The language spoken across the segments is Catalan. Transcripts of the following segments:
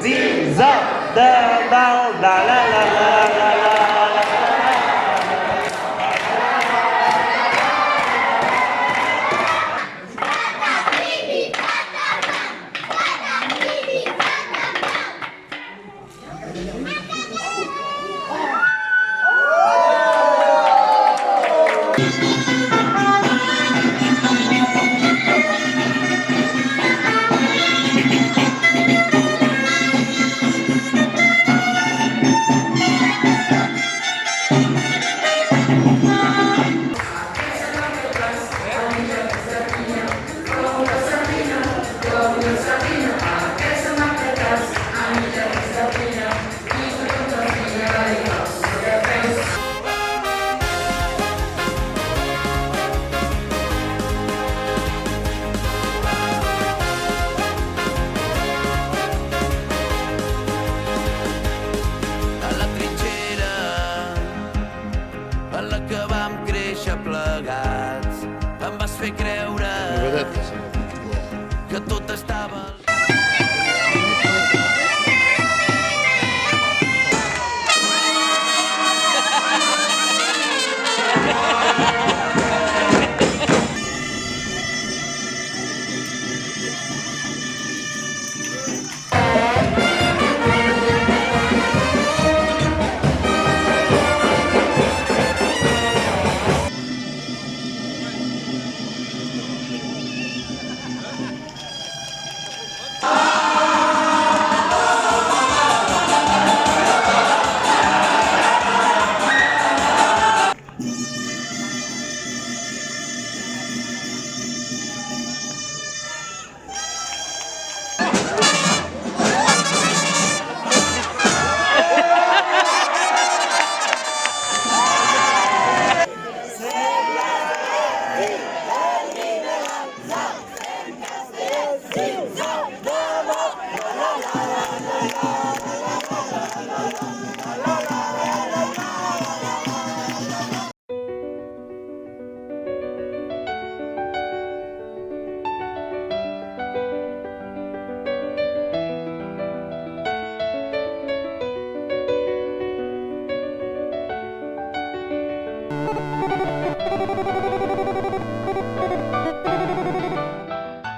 Visa de dalt de la. A la trinxera en la que vam créixer plegats em vas fer creure que tot estava...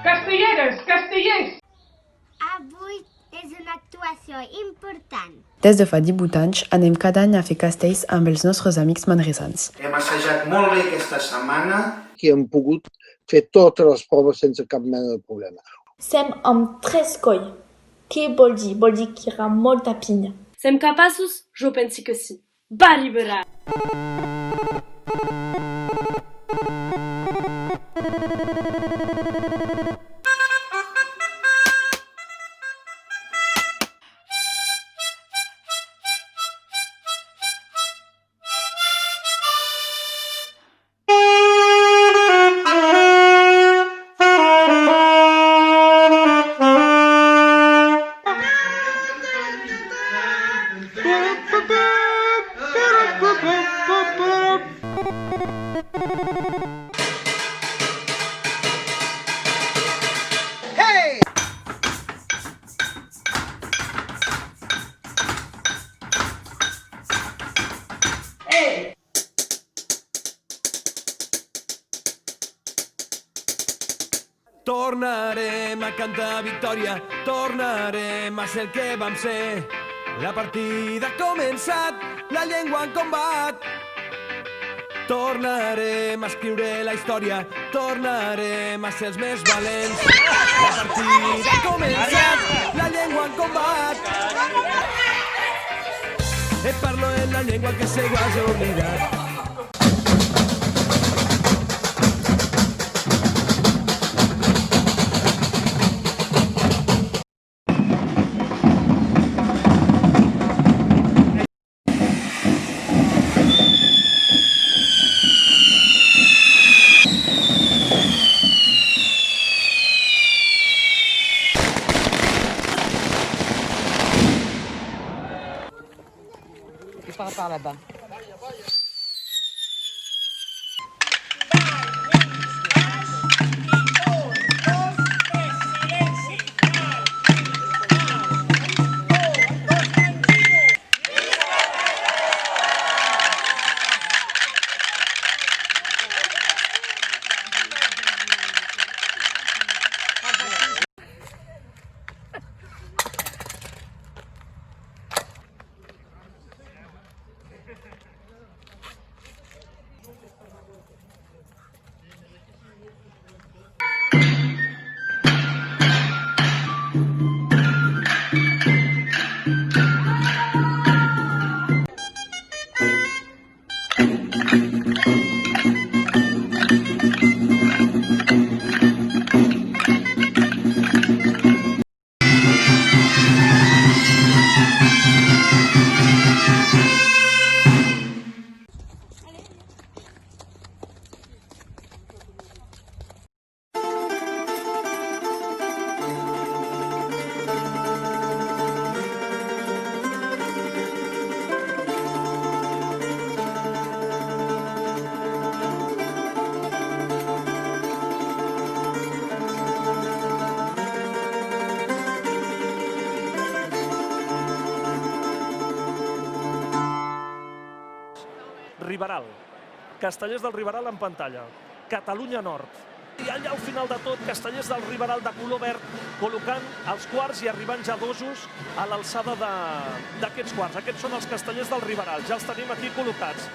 Castelleres, castellers! Avui és una actuació important. Des de fa 18 anys anem cada any a fer castells amb els nostres amics manresans. Hem assajat molt bé aquesta setmana. Que hem pogut fer totes les proves sense cap mena de problema. Sem amb 3 coll. Què vol dir? Vol dir que hi ha molta pinya. Sem capaços? Jo penso que sí. Va liberar! Tornarem a cantar victòria, tornarem a ser el que vam ser. La partida ha començat, la llengua en combat. Tornarem a escriure la història, tornarem a ser els més valents. La partida ha començat, la llengua en combat. Parlo en la llengua que se has oblidat. Par là-bas. Riberal. Castellers del Riberal en pantalla. Catalunya Nord. I allà al final de tot, Castellers del Riberal de color verd, col·locant els quarts i arribant ja dosos a l'alçada d'aquests quarts. Aquests són els Castellers del Riberal, ja els tenim aquí col·locats.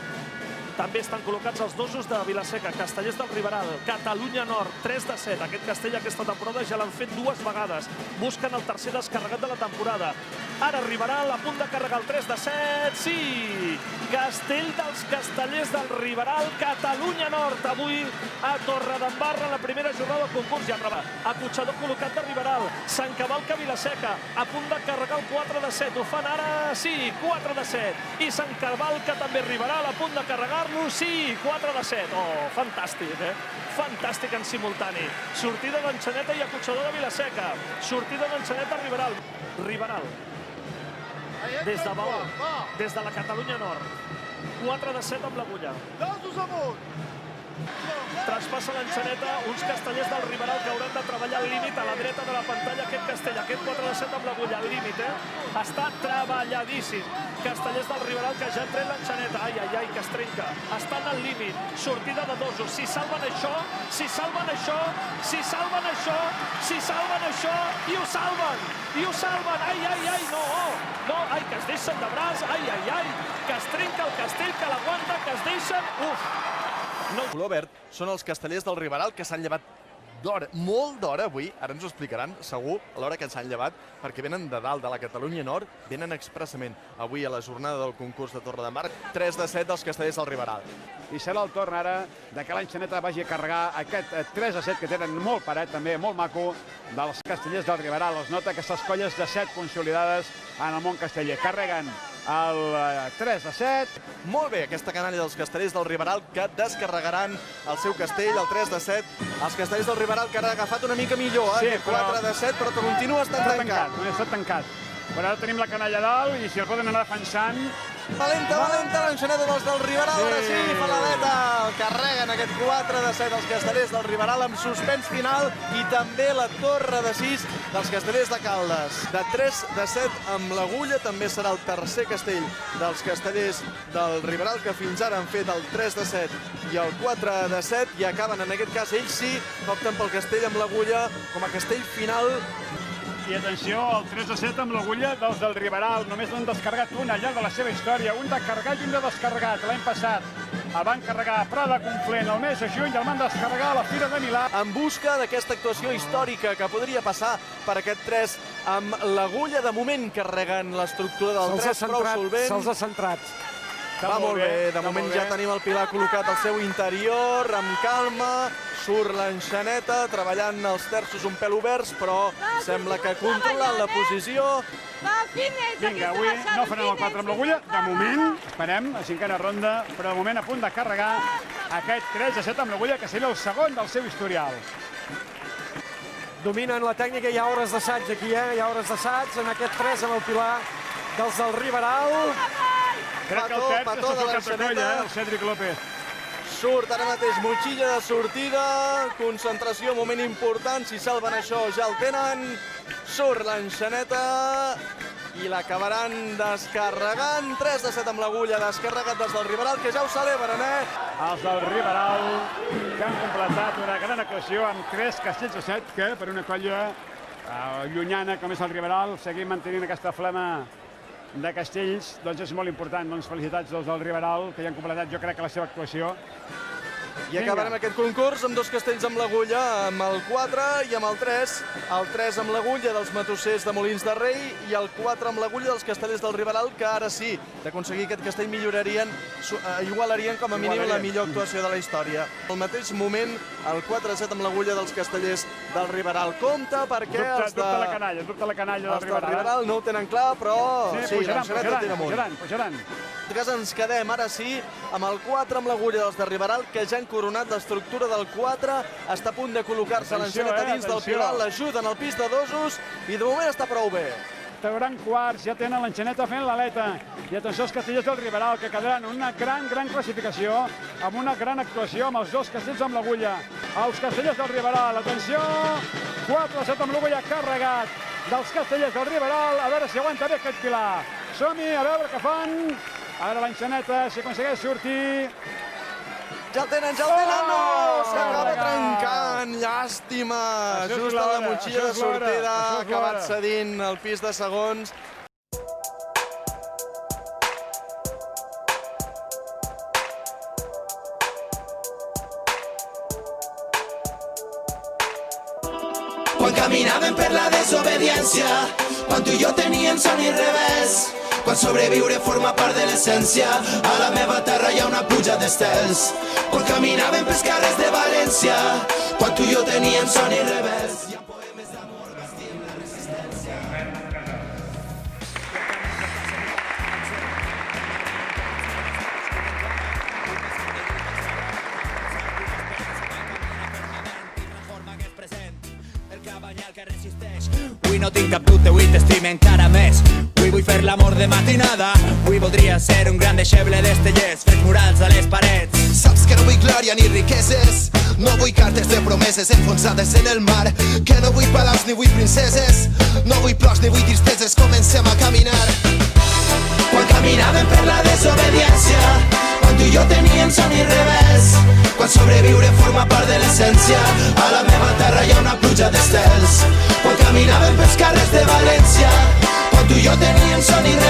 També estan col·locats els dosos de Vilaseca, Castellers del Riberal, Catalunya Nord, 3-7. Aquest castell aquesta temporada ja l'han fet 2 vegades. Busquen el tercer descarregat de la temporada. Ara Riberal a punt de carregar el 3-7. Sí! Castell dels Castellers del Riberal, Catalunya Nord. Avui a Torredembarra, la primera jornada del concurs. Ja acaba. Acotxador col·locat de Riberal. S'encavalca Vilaseca, a punt de carregar el 4-7. Ho fan ara, sí, 4-7. I s'encavalca també Riberal, a punt de carregar. Sí, 4-7. Oh, fantàstic, Fantàstic en simultani. Sortida d'Enxaneta i acotxador de Vilaseca. Sortida d'Enxaneta, Riberal. Riberal. Des de Baó, des de la Catalunya Nord. 4-7 amb l'agulla. Traspassa l'Enxaneta, uns Castellers del Riberal que hauran de treballar al límit a la dreta de la pantalla. Aquest castell, aquest 4-7 amb l'agulla, al límit, Està treballadíssim. Castellers del Riberal que ja han tret l'Enxaneta. Ai, ai, ai, que es trenca. Estan al límit. Sortida de dosos. Si salven això, si salven això, si salven això, si salven això, i ho salven! I ho salven! Ai, ai, ai, no! No, ai, que es deixen de braç. Ai, ai, ai, que es trenca el castell, que l'aguanta, que es deixen. Uf! El color verd són els Castellers del Riberal que s'han llevat d'hora, molt d'hora avui, ara ens ho explicaran segur a l'hora que s'han llevat, perquè venen de dalt de la Catalunya Nord, venen expressament avui a la jornada del concurs de Torredembarra. 3-7 dels Castellers del Riberal. I serà el torn ara de que l'Enxaneta vagi a carregar aquest 3-7 que tenen molt parat, també molt maco, dels Castellers del Riberal. Es nota aquestes colles de 7 consolidades en el món casteller. Carreguen el 3-7. Molt bé, aquesta canalla dels Castellers del Riberal que descarregaran el seu castell, el 3-7. Els Castellers del Riberal que han agafat una mica millor, sí, 4-7, però continua estant tancat. Està tancat. Però ara tenim la canalla dalt i si el poden anar defensant... Valenta, l'Enxaneta dels del Riberal, ara sí, Faladeta. Carreguen aquest 4-7 els Castellers del Riberal amb suspens final i també la torre de 6 dels Castellers de Caldes. De 3-7 amb l'agulla també serà el tercer castell dels Castellers del Riberal que fins ara han fet el 3-7 i el 4-7 i acaben en aquest cas ells sí que opten pel castell amb l'agulla com a castell final. I atenció, el 3-7 amb l'agulla dels del Riberal. Només n'han descarregat un al llarg de la seva història. Un de carregat i un de descarregat. L'any passat el van carregar a Prada Conflent el mes de juny i el van descarregar a la Fira de Milà. En busca d'aquesta actuació històrica que podria passar per aquest 3 amb l'agulla. De moment carreguen l'estructura del 3 prou solvent. Se'ls ha centrat. Va molt bé, de moment ja tenim el Pilar col·locat al seu interior, amb calma, surt l'Enxaneta, treballant els terços un pèl oberts, però sembla que controlant la posició. Vinga, avui no farem el 4 amb l'agulla, de moment, esperem, a cinquena ronda, però de moment a punt de carregar aquest 3-7 amb l'agulla, que seria el segon del seu historial. Dominen la tècnica, hi ha hores d'assaig aquí, hi ha hores d'assaig en aquest 3 amb el Pilar dels del Riberal. Crec que el terç és el Catacolla, el Cèdric López. Surt ara mateix motxilla de sortida, concentració, moment important, si salven això ja el tenen. Surt l'Enxaneta i l'acabaran descarregant. 3-7 amb l'agulla, descarregat des del Riberal, que ja ho celebren, Els del Riberal, que han completat una gran actuació amb 3 castells de 7, que per una colla llunyana com és el Riberal, seguim mantenint aquesta flama de castells, doncs és molt important. Doncs felicitats dels del Riberal, que ja han completat, jo crec, que la seva actuació. I acabarem aquest concurs amb 2 castells amb l'agulla, amb el 4 i amb el 3. El 3 amb l'agulla dels matossers de Molins de Rei i el 4 amb l'agulla dels Castellers del Riberal, que ara sí, d'aconseguir aquest castell millorarien, igualarien com a mínim la millor actuació de la història. Al mateix moment, el 4-7 amb l'agulla dels Castellers del Riberal. Compte perquè els Dubta la canalla del Riberal no ho tenen clar, però sí, pujaran. En tot cas ens quedem ara sí amb el 4 amb l'agulla dels de Riberal, que ja han coronat l'estructura del 4, està a punt de col·locar-se l'Enxaneta dins del Pilar, l'ajuden al pis de dosos i de moment està prou bé. Trauran quarts, ja tenen l'Enxaneta fent l'aleta i atenció als Castellers del Riberal, que quedaran una gran classificació amb una gran actuació amb els 2 castells amb l'agulla. Els Castellers del Riberal, atenció, 4-7 amb l'agulla carregat dels Castellers del Riberal, a veure si aguanta bé aquest Pilar. Som-hi, a veure què fan. A veure l'enxaneta, si aconsegueix sortir... Ja el tenen, no! S'acaba trencant, llàstima! Just en la motxilla de sortida, ha acabat cedint el pis de segons. Quan caminàvem per la desobediència, quan tu i jo teníem son i revés, quan sobreviure forma part de l'essència, a la meva terra hi ha una pluja d'estels. Quan caminàvem pels carrers de València, quan tu i jo teníem son i revés, hi ha poemes d'amor vestint la resistència. Avui no tinc cap dubte, avui t'estime encara més. Avui vull fer l'amor de matinada. Avui voldria ser un gran deixeble d'Estellers, fets murals a les parets. Saps que no vull glòria ni riqueses, no vull cartes de promeses enfonsades en el mar, que no vull palaus ni vull princeses, no vull plors ni vull tristeses, comencem a caminar. Quan caminàvem per la desobediència, quan tu i jo teníem son i revés, quan sobreviure forma part de l'essència, a la meva terra hi ha una pluja d'estels. Quan caminàvem pels carrers de València, quan tu i jo teníem son i revés,